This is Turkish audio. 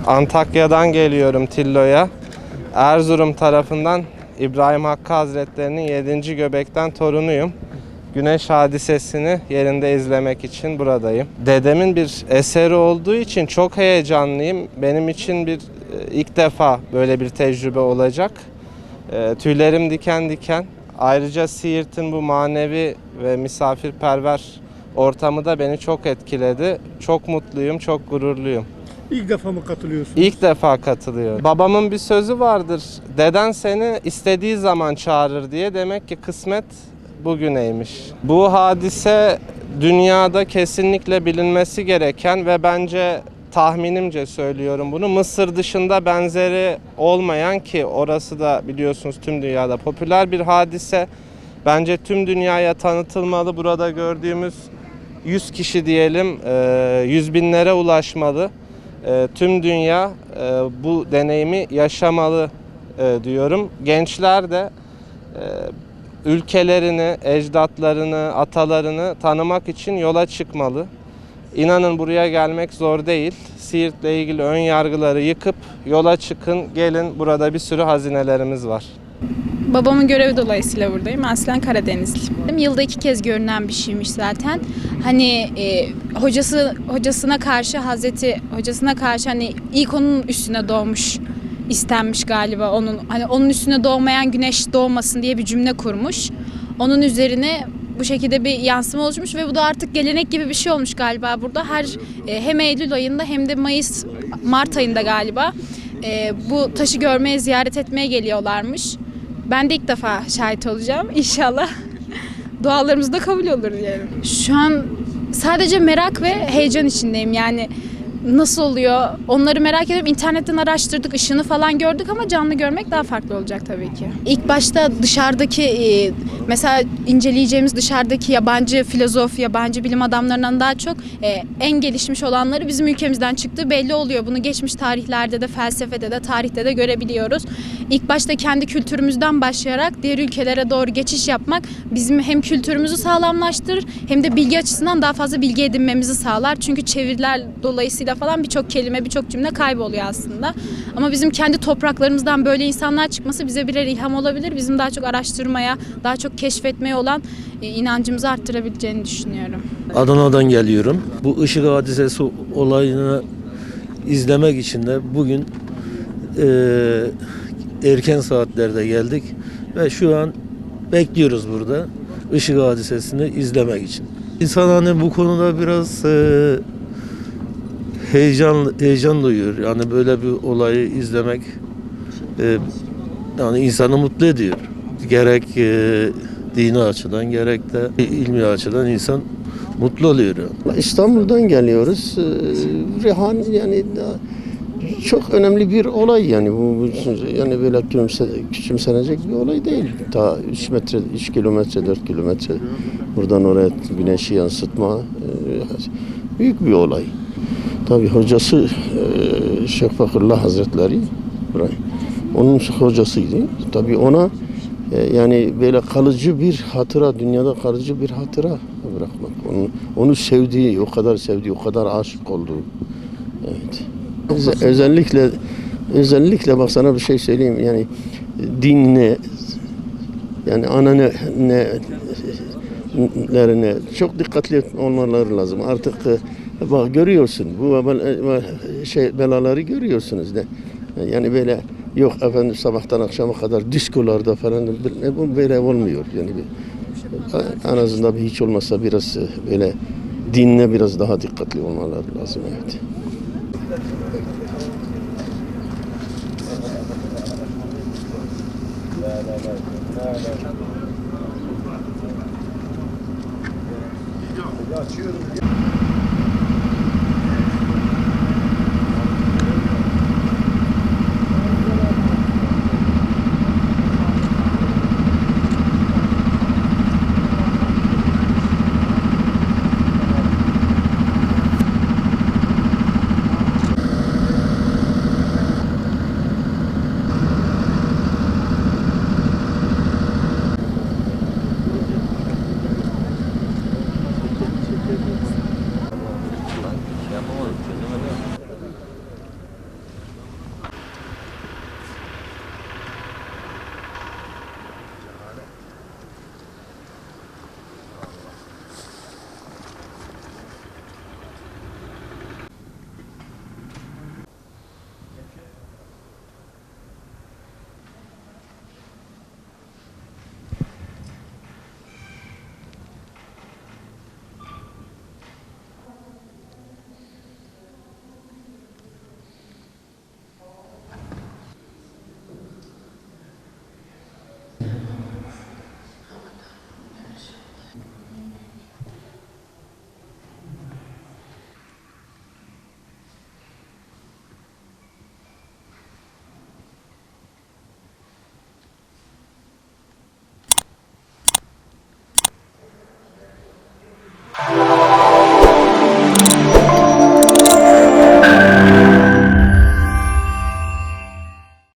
Antakya'dan geliyorum Tillo'ya. Erzurum tarafından İbrahim Hakkı Hazretleri'nin 7. Göbekten torunuyum. Güneş hadisesini yerinde izlemek için buradayım. Dedemin bir eseri olduğu için çok heyecanlıyım. Benim için ilk defa böyle bir tecrübe olacak. Tüylerim diken diken. Ayrıca Siirt'in bu manevi ve misafirperver ortamı da beni çok etkiledi. Çok mutluyum, çok gururluyum. İlk defa mı katılıyorsunuz? İlk defa katılıyorum. Babamın bir sözü vardır. Deden seni istediği zaman çağırır diye. Demek ki kısmet bugüneymiş. Bu hadise dünyada kesinlikle bilinmesi gereken ve bence tahminimce söylüyorum bunu, Mısır dışında benzeri olmayan, ki orası da biliyorsunuz tüm dünyada popüler bir hadise. Bence tüm dünyaya tanıtılmalı. Burada gördüğümüz 100 kişi diyelim 100 binlere ulaşmalı. Tüm dünya bu deneyimi yaşamalı diyorum. Gençler de ülkelerini, ecdatlarını, atalarını tanımak için yola çıkmalı. İnanın buraya gelmek zor değil. Siirt'le ilgili ön yargıları yıkıp yola çıkın, gelin. Burada bir sürü hazinelerimiz var. Babamın görevi dolayısıyla buradayım. Aslen Karadenizliyim. Yılda 2 kez görünen bir şeymiş zaten. Hani hocasına karşı hani ilk onun üstüne doğmuş istenmiş galiba, onun üstüne doğmayan güneş doğmasın diye bir cümle kurmuş. Onun üzerine bu şekilde bir yansıma oluşmuş ve bu da artık gelenek gibi bir şey olmuş galiba burada. Hem Eylül ayında hem de Mart ayında galiba bu taşı görmeye, ziyaret etmeye geliyorlarmış. Ben de ilk defa şahit olacağım. İnşallah dualarımız da kabul olur diyelim. Şu an sadece merak ve heyecan içindeyim. Yani nasıl oluyor? Onları merak ediyorum. İnternetten araştırdık, ışığını falan gördük ama canlı görmek daha farklı olacak tabii ki. İlk başta dışarıdaki mesela inceleyeceğimiz dışarıdaki yabancı filozof, yabancı bilim adamlarından daha çok en gelişmiş olanları bizim ülkemizden çıktığı belli oluyor. Bunu geçmiş tarihlerde de, felsefede de, tarihte de görebiliyoruz. İlk başta kendi kültürümüzden başlayarak diğer ülkelere doğru geçiş yapmak bizim hem kültürümüzü sağlamlaştırır hem de bilgi açısından daha fazla bilgi edinmemizi sağlar. Çünkü çeviriler dolayısıyla falan birçok kelime, birçok cümle kayboluyor aslında. Ama bizim kendi topraklarımızdan böyle insanlar çıkması bize birer ilham olabilir. Bizim daha çok araştırmaya, daha çok keşfetmeye olan inancımızı arttırabileceğini düşünüyorum. Adana'dan geliyorum. Bu ışık hadisesi olayını izlemek için de bugün erken saatlerde geldik ve şu an bekliyoruz burada ışık hadisesini izlemek için. İnsan hani bu konuda biraz heyecan duyuyor. Yani böyle bir olayı izlemek yani insanı mutlu ediyor. Gerek dini açıdan gerek de ilmi açıdan insan mutlu oluyor. İstanbul'dan geliyoruz. Rehan yani çok önemli bir olay yani bu yani böyle küçümsenecek bir olay değil. Ta 3 metre, 3 kilometre, 4 kilometre buradan oraya güneşi yansıtma büyük bir olay. Tabii hocası Şeyh Fakırullah Hazretleri, onun hocasıydı. Tabii ona yani böyle kalıcı bir hatıra, dünyada kalıcı bir hatıra bırakmak. Onu sevdiği, o kadar sevdiği, o kadar aşık olduğu. Evet. Özellikle bak sana bir şey söyleyeyim. Yani dinine, yani nelerine çok dikkatli olmaları lazım. Artık bak görüyorsun bu belaları görüyorsunuz da. Yani böyle yok efendim sabahtan akşama kadar diskolarda falan bu böyle olmuyor. Yani en azından hiç olmazsa biraz böyle dinine biraz daha dikkatli olmaları lazım, evet. Açıyorum.